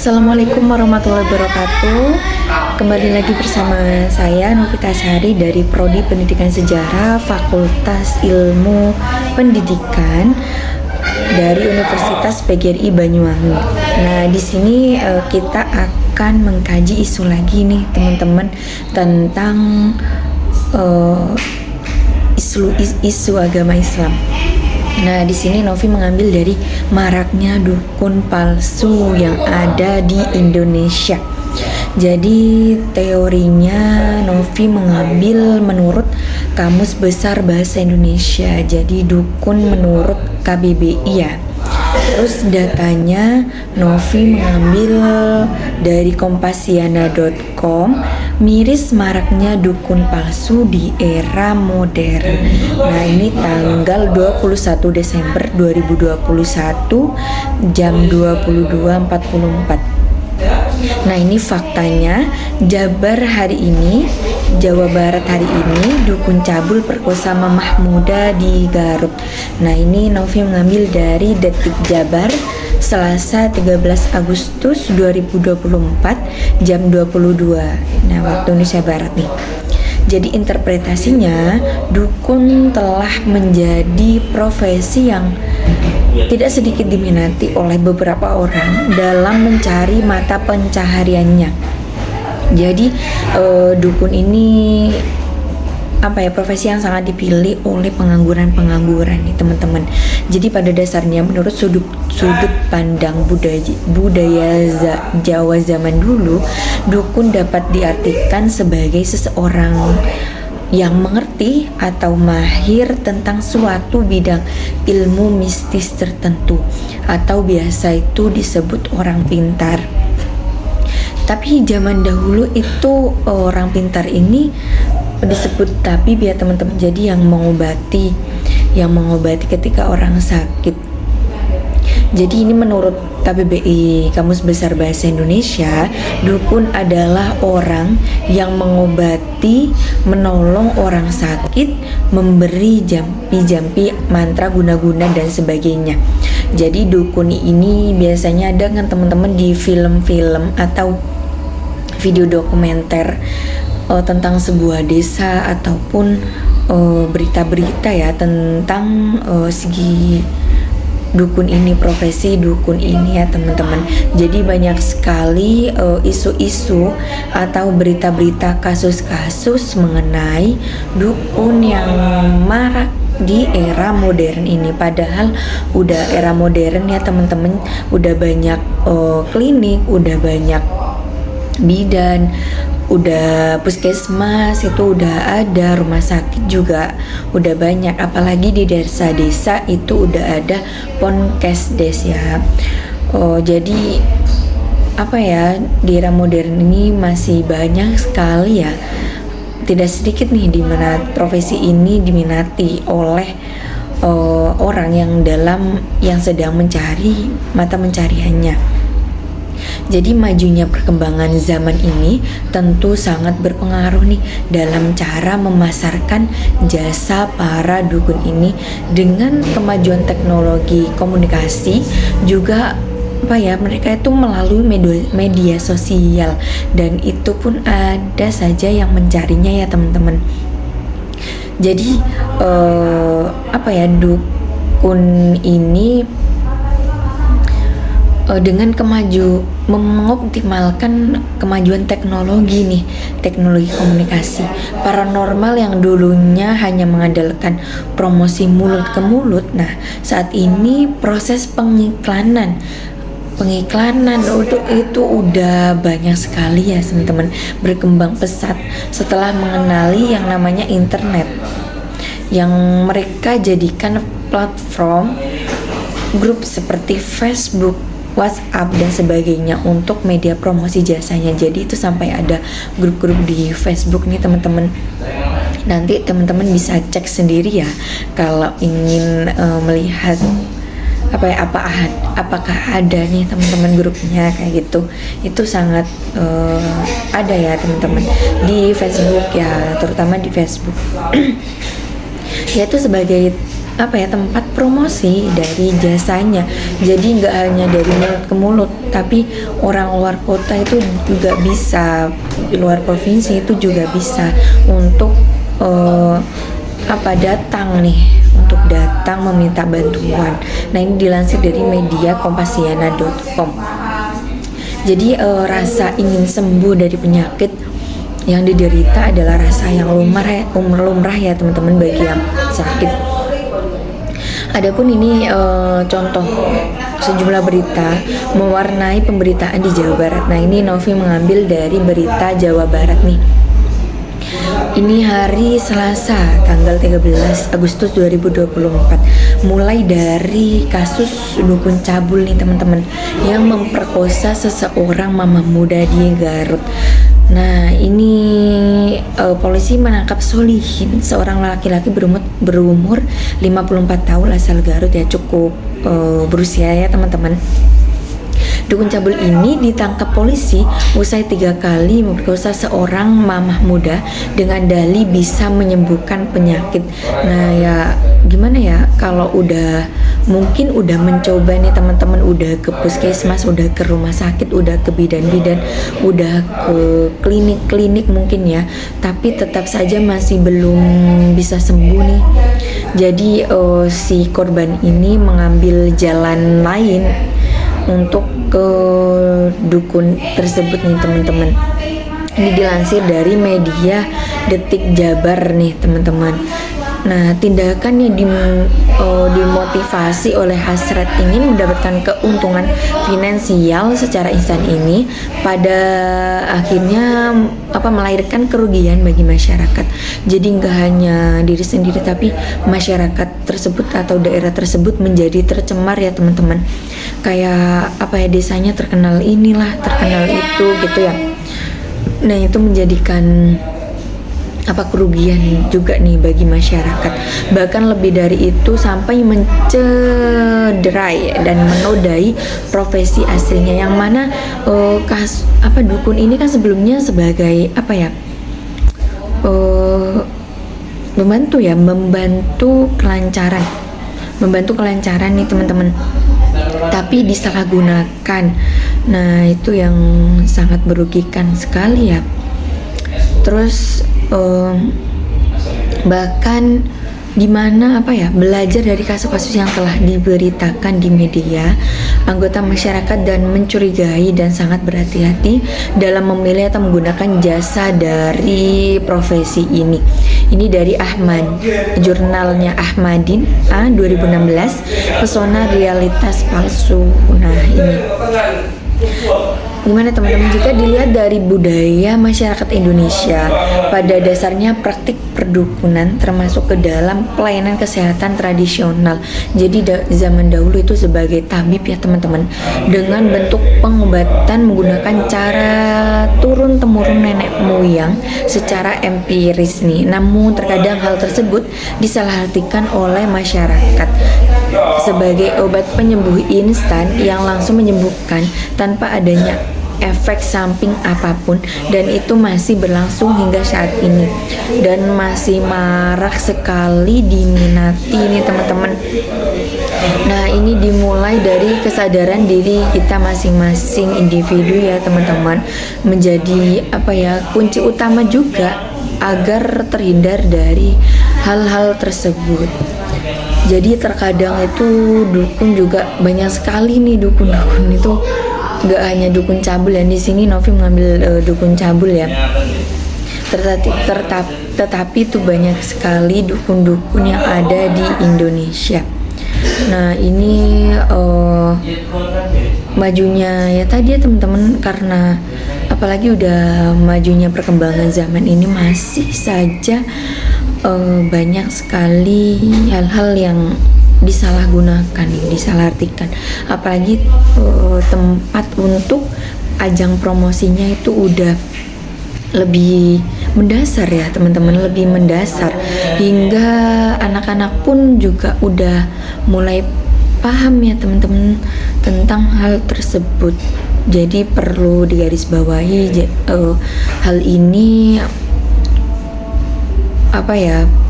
Assalamualaikum warahmatullahi wabarakatuh. Kembali lagi bersama saya Novita Sari dari Prodi Pendidikan Sejarah Fakultas Ilmu Pendidikan dari Universitas PGRI Banyuwangi. Nah, di sini kita akan mengkaji isu lagi nih teman-teman tentang isu agama Islam. Nah, di sini Novi mengambil dari maraknya dukun palsu yang ada di Indonesia. Jadi teorinya Novi mengambil menurut Kamus Besar Bahasa Indonesia. Jadi dukun menurut KBBI ya. Terus datanya Novi mengambil dari kompasiana.com, miris maraknya dukun palsu di era modern. Nah, ini tanggal 21 Desember 2021 jam 22.44. Nah, ini faktanya. Jabar hari ini, Jawa Barat hari ini, dukun cabul perkosa Mamah Muda di Garut. Nah, ini Novi mengambil dari Detik Jabar Selasa 13 Agustus 2024 jam 22. Nah, waktu Indonesia Barat nih. Jadi interpretasinya, dukun telah menjadi profesi yang tidak sedikit diminati oleh beberapa orang dalam mencari mata pencahariannya. Jadi dukun ini profesi yang sangat dipilih oleh pengangguran nih teman-teman. Jadi pada dasarnya menurut sudut pandang budaya Jawa zaman dulu, dukun dapat diartikan sebagai seseorang yang mengerti atau mahir tentang suatu bidang ilmu mistis tertentu, atau biasa itu disebut orang pintar. Tapi zaman dahulu itu orang pintar ini disebut tabib ya teman-teman. Jadi yang mengobati ketika orang sakit. Jadi ini menurut KBBI, Kamus Besar Bahasa Indonesia, dukun adalah orang yang mengobati, menolong orang sakit, memberi jampi-jampi, mantra, guna-guna dan sebagainya. Jadi dukun ini biasanya ada kan teman-teman di film-film atau video dokumenter tentang sebuah desa ataupun berita-berita ya tentang segi dukun ini, profesi dukun ini ya teman-teman. Jadi banyak sekali isu-isu atau berita-berita kasus-kasus mengenai dukun yang marak di era modern ini. Padahal udah era modern ya teman-teman, udah banyak klinik, udah banyak bidan, udah puskesmas itu udah ada, rumah sakit juga udah banyak, apalagi di desa-desa itu udah ada ponkesdes ya. Jadi di era modern ini masih banyak sekali ya, tidak sedikit nih di mana profesi ini diminati oleh orang yang sedang mencari mata pencariannya. Jadi majunya perkembangan zaman ini tentu sangat berpengaruh nih dalam cara memasarkan jasa para dukun ini. Dengan kemajuan teknologi komunikasi juga mereka itu melalui media sosial, dan itu pun ada saja yang mencarinya ya teman-teman. Jadi dukun ini dengan mengoptimalkan kemajuan teknologi komunikasi. Paranormal yang dulunya hanya mengandalkan promosi mulut ke mulut, nah saat ini proses pengiklanan itu udah banyak sekali ya teman-teman, berkembang pesat setelah mengenali yang namanya internet, yang mereka jadikan platform grup seperti Facebook, WhatsApp dan sebagainya untuk media promosi jasanya. Jadi itu sampai ada grup-grup di Facebook nih teman-teman. Nanti teman-teman bisa cek sendiri ya kalau ingin melihat apakah ada nih teman-teman grupnya kayak gitu. Itu sangat ada ya teman-teman di Facebook ya, terutama di Facebook. Yaitu sebagai apa ya, tempat promosi dari jasanya. Jadi nggak hanya dari mulut ke mulut, tapi orang luar kota itu juga bisa, di luar provinsi itu juga bisa untuk datang nih, untuk datang meminta bantuan. Nah, ini dilansir dari media kompasiana.com. Jadi rasa ingin sembuh dari penyakit yang diderita adalah rasa yang lumrah ya teman-teman bagi yang sakit. Adapun ini contoh sejumlah berita mewarnai pemberitaan di Jawa Barat. Nah, ini Novi mengambil dari berita Jawa Barat nih. Ini hari Selasa tanggal 13 Agustus 2024. Mulai dari kasus dukun cabul nih teman-teman, yang memperkosa seseorang mama muda di Garut. Nah, ini polisi menangkap Solihin, seorang laki-laki berumur 54 tahun asal Garut ya, cukup berusia ya teman-teman. Dukun cabul ini ditangkap polisi usai 3 kali memperkosa seorang mamah muda dengan dalih bisa menyembuhkan penyakit. Nah ya gimana ya, kalau mungkin udah mencoba nih teman-teman, udah ke puskesmas, udah ke rumah sakit, udah ke bidan-bidan, udah ke klinik-klinik mungkin ya, tapi tetap saja masih belum bisa sembuh nih. Jadi si korban ini mengambil jalan lain untuk ke dukun tersebut nih teman-teman. Ini dilansir dari media Detik Jabar nih teman-teman. Nah, tindakan yang dimotivasi oleh hasrat ingin mendapatkan keuntungan finansial secara instan ini pada akhirnya melahirkan kerugian bagi masyarakat. Jadi nggak hanya diri sendiri, tapi masyarakat tersebut atau daerah tersebut menjadi tercemar ya teman-teman. Kayak desanya terkenal inilah, terkenal itu gitu ya. Nah, itu menjadikan kerugian juga nih bagi masyarakat. Bahkan lebih dari itu, sampai mencederai dan menodai profesi aslinya, yang mana dukun ini kan sebelumnya sebagai membantu kelancaran nih teman-teman, tapi disalahgunakan. Nah, itu yang sangat merugikan sekali ya. Terus bahkan dimana belajar dari kasus-kasus yang telah diberitakan di media, anggota masyarakat dan mencurigai dan sangat berhati-hati dalam memilih atau menggunakan jasa dari profesi ini. Ini dari Ahmad, jurnalnya Ahmadin 2016, pesona realitas palsu. Nah, ini gimana teman-teman, jika dilihat dari budaya masyarakat Indonesia, pada dasarnya praktik perdukunan termasuk ke dalam pelayanan kesehatan tradisional. Jadi zaman dahulu itu sebagai tabib ya teman-teman, dengan bentuk pengobatan menggunakan cara turun-temurun nenek moyang secara empiris nih. Namun terkadang hal tersebut disalahartikan oleh masyarakat sebagai obat penyembuh instan yang langsung menyembuhkan tanpa adanya efek samping apapun, dan itu masih berlangsung hingga saat ini dan masih marak sekali diminati nih teman-teman. Nah, ini dimulai dari kesadaran diri kita masing-masing individu ya teman-teman, menjadi kunci utama juga agar terhindar dari hal-hal tersebut. Jadi terkadang itu dukun juga banyak sekali nih, dukun-dukun itu gak hanya dukun cabul ya. Di sini Novi mengambil dukun cabul ya. Tetapi itu banyak sekali dukun-dukun yang ada di Indonesia. Nah, ini majunya ya tadi ya teman-teman, karena apalagi udah majunya perkembangan zaman ini, masih saja banyak sekali hal-hal yang disalahgunakan, disalahartikan. Apalagi tempat untuk ajang promosinya itu udah lebih mendasar ya teman-teman, lebih mendasar, hingga anak-anak pun juga udah mulai paham ya teman-teman tentang hal tersebut. Jadi perlu digarisbawahi hal ini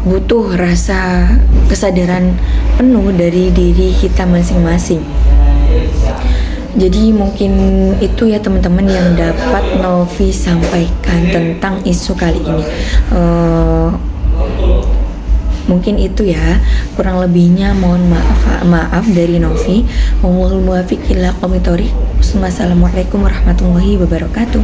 butuh rasa kesadaran penuh dari diri kita masing-masing. Jadi mungkin itu ya teman-teman yang dapat Novi sampaikan tentang isu kali ini. Mungkin itu ya, kurang lebihnya mohon maaf dari Novi. Wallahul muwaffiq ila aqwamit thoriq. Wassalamualaikum warahmatullahi wabarakatuh.